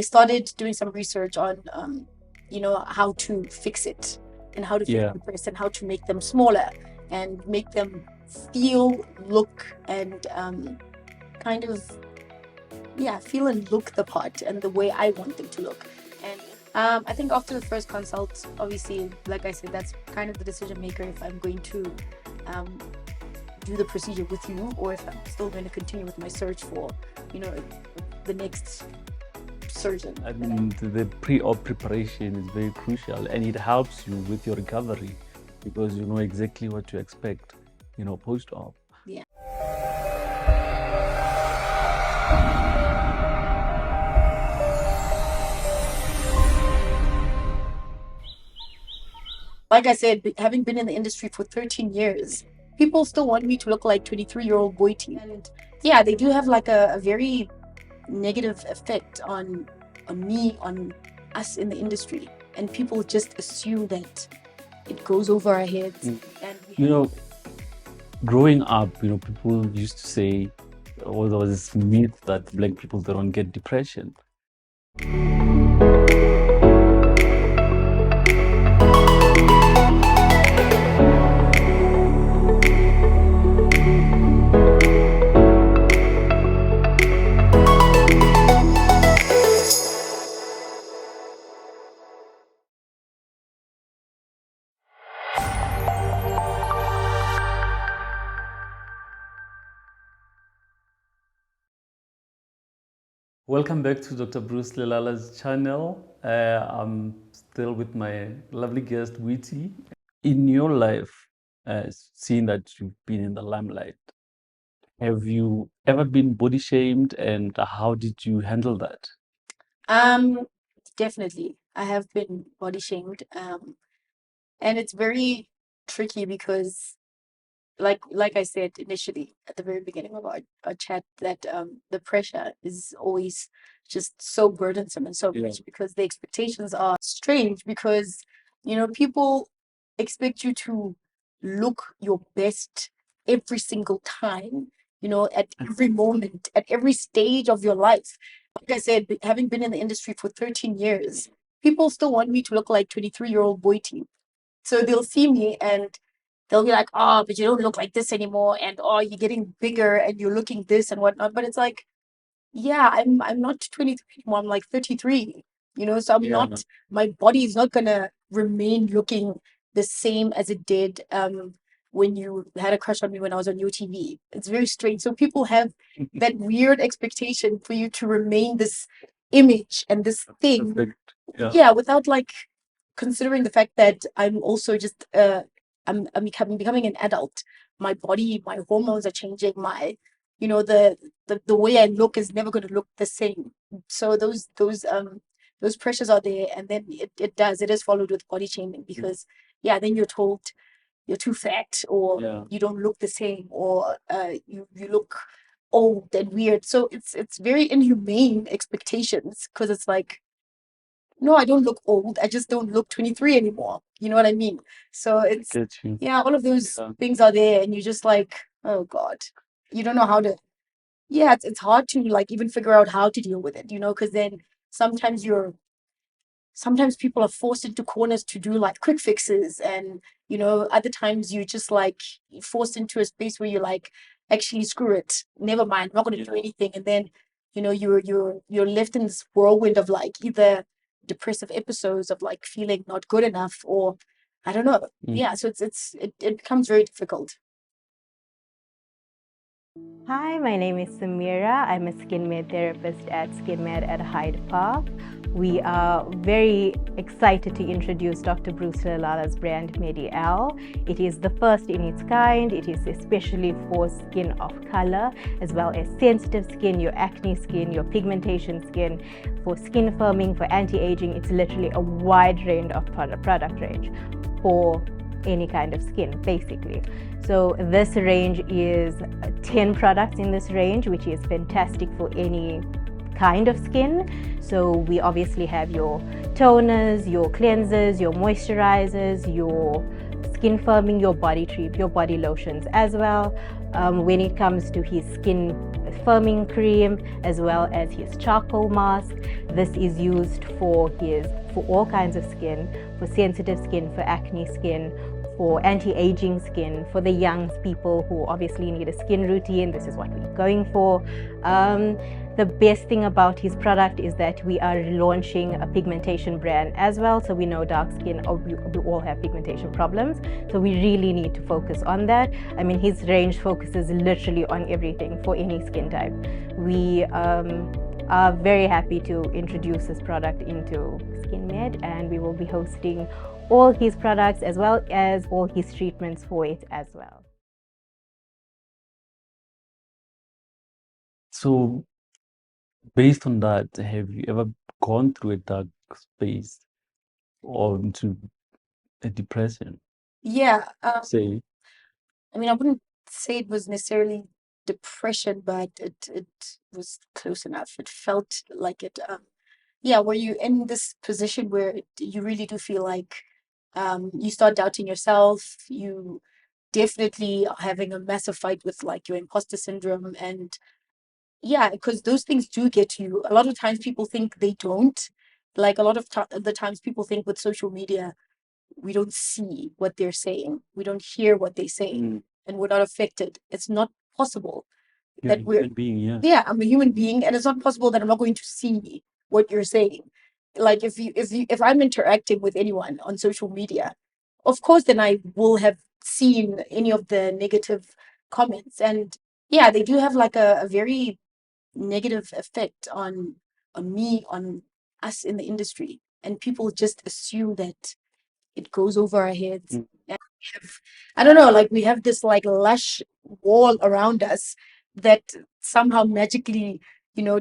started doing some research on, how to fix it and how to fix the breasts and how to make them smaller and make them feel, look, and feel and look the part and the way I want them to look. And I think after the first consult, obviously, like I said, that's kind of the decision maker if I'm going to do the procedure with you or if I'm still going to continue with my search for, the next surgeon. I mean, the pre-op preparation is very crucial, and it helps you with your recovery because you know exactly what to expect, post-op. Yeah. Like I said, having been in the industry for 13 years, people still want me to look like 23-year-old boy teen. And yeah, they do have like a very negative effect on me, on us in the industry. And people just assume that it goes over our heads. And growing up, people used to say, or there was this myth that Black people don't get depression. Welcome back to Dr. Bruce Lelala's channel. I'm still with my lovely guest, Witty. In your life, seeing that you've been in the limelight, have you ever been body shamed, and how did you handle that? Definitely. I have been body shamed. And it's very tricky because like I said initially at the very beginning of our chat, that the pressure is always just so burdensome and so much because the expectations are strange because people expect you to look your best every single time, at every moment, at every stage of your life. Like I said, having been in the industry for 13 years, people still want me to look like 23-year-old boy teen. So they'll see me and they'll be like, oh, but you don't look like this anymore. And oh, you're getting bigger and you're looking this and whatnot. But it's like, yeah, I'm not 23 anymore. I'm like 33, so I'm not, my body is not going to remain looking the same as it did when you had a crush on me when I was on your TV. It's very strange. So people have that weird expectation for you to remain this image and this thing. Without like considering the fact that I'm also just I'm becoming an adult. My body, my hormones are changing. My the way I look is never going to look the same. So those pressures are there, and then it is followed with body shaming because then you're told you're too fat or you don't look the same or you look old and weird. So it's very inhumane expectations because it's like, no, I don't look old. I just don't look 23 anymore. You know what I mean? So it's, all of those things are there and you're just like, oh God, you don't know how to, it's hard to like even figure out how to deal with it, because then sometimes people are forced into corners to do like quick fixes and, other times you just like forced into a space where you're like, actually screw it. Never mind. I'm not going to do anything. And then, you're left in this whirlwind of like either depressive episodes of like feeling not good enough or I don't know. So it becomes very difficult. Hi, my name is Samira. I'm a skin med therapist at SkinMed at Hyde Park. We are very excited to introduce Dr. Bruce Lelala's brand Medi-L. It is the first in its kind. It is especially for skin of color, as well as sensitive skin, your acne skin, your pigmentation skin, for skin firming, for anti-aging. It's literally a wide range of product range for any kind of skin, basically. So this range is 10 products in this range, which is fantastic for any kind of skin. So we obviously have your toners, your cleansers, your moisturizers, your skin firming, your body treat, your body lotions as well. When it comes to his skin with firming cream, as well as his charcoal mask. This is used for all kinds of skin, for sensitive skin, for acne skin, for anti-aging skin, for the young people who obviously need a skin routine. This is what we're going for. The best thing about his product is that we are launching a pigmentation brand as well. So we know dark skin, we all have pigmentation problems. So we really need to focus on that. I mean, his range focuses literally on everything for any skin type. We are very happy to introduce this product into SkinMed, and we will be hosting all his products as well as all his treatments for it as well. So, based on that, have you ever gone through a dark space or into a depression? Yeah. Say, I mean, I wouldn't say it was necessarily depression, but it was close enough. It felt like it. Yeah, where you in this position where you really do feel like you start doubting yourself. You definitely are having a massive fight with like your imposter syndrome, and yeah, because those things do get to you. A lot of times people think they don't. Like a lot of the times people think with social media, we don't see what they're saying, we don't hear what they say, and we're not affected. It's not possible you're a that we're human being, yeah. yeah, I'm a human being, and it's not possible that I'm not going to see what you're saying. Like if I'm interacting with anyone on social media, of course then I will have seen any of the negative comments, and yeah, they do have like a very negative effect on me, on us in the industry, and people just assume that it goes over our heads. And we have, I don't know, like we have this like lush wall around us that somehow magically,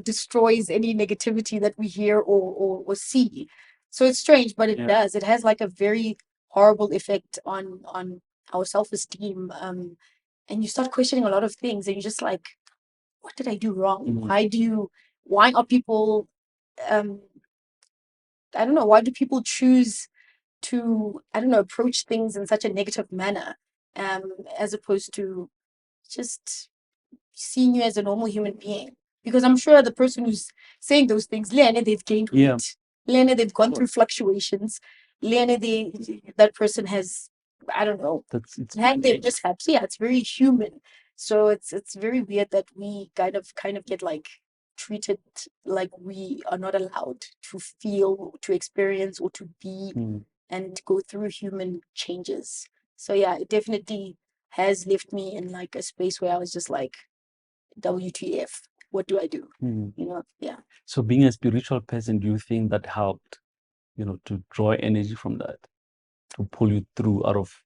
destroys any negativity that we hear or see. So it's strange, but it does. It has like a very horrible effect on our self-esteem. And you start questioning a lot of things, and you're just like, what did I do wrong? Why are people, I don't know, why do people choose to, I don't know, approach things in such a negative manner, as opposed to just seeing you as a normal human being? Because I'm sure the person who's saying those things, Leone, they've gained weight. Leone, they've gone through fluctuations. Leone, that person has, I don't know, had their mishaps. Yeah, it's very human. So it's very weird that we kind of get like treated like we are not allowed to feel, to experience, or to be and go through human changes. So yeah, it definitely has left me in like a space where I was just like, WTF, what do I do? Yeah. So being a spiritual person, do you think that helped, to draw energy from that, to pull you through out of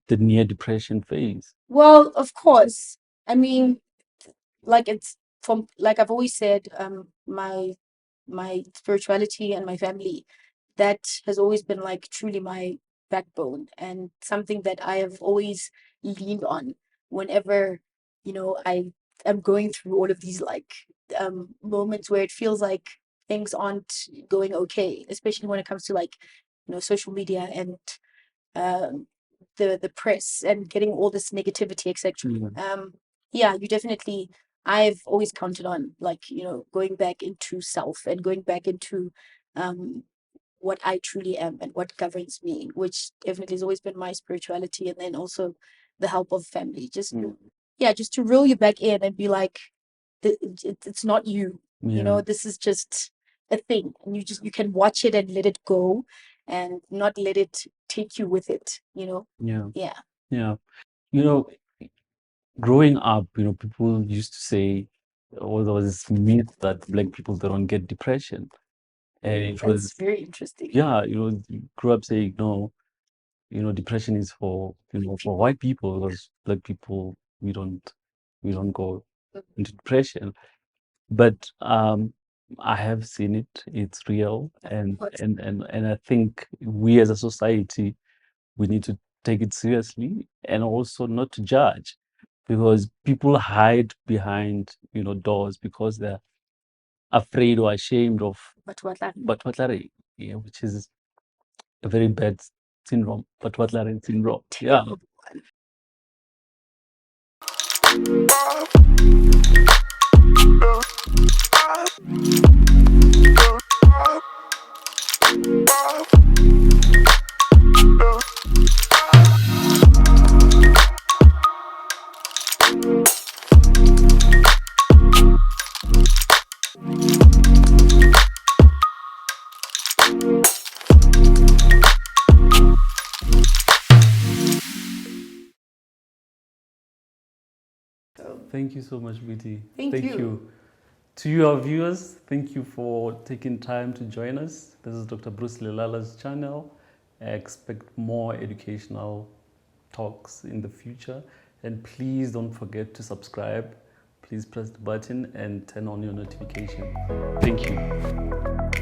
the near depression phase? Well, of course. I mean, like it's from, like I've always said, my spirituality and my family, that has always been like truly my backbone, and something that I have always leaned on whenever, I am going through all of these like moments where it feels like things aren't going okay, especially when it comes to like, social media and um the press and getting all this negativity, etc. Yeah, you definitely, I've always counted on like, going back into self and going back into what I truly am and what governs me, which definitely has always been my spirituality, and then also the help of family. Just just to reel you back in and be like, it's not you. This is just a thing, and you can watch it and let it go, and not let it take you with it. Yeah. Growing up, people used to say, or there was this myth that Black people don't get depression. And it was That's very interesting. you grew up saying, no, depression is for, for white people, because Black people, we don't go into depression. But I have seen it, it's real. And I think we as a society, we need to take it seriously, and also not to judge, because people hide behind, doors, because they're afraid or ashamed of Batwatlare, which is a very bad syndrome, Batwatlare syndrome. Yeah. Thank you so much, BT. Thank you. To our viewers, thank you for taking time to join us. This is Dr. Bruce Lelala's channel. I expect more educational talks in the future. And please don't forget to subscribe. Please press the button and turn on your notification. Thank you.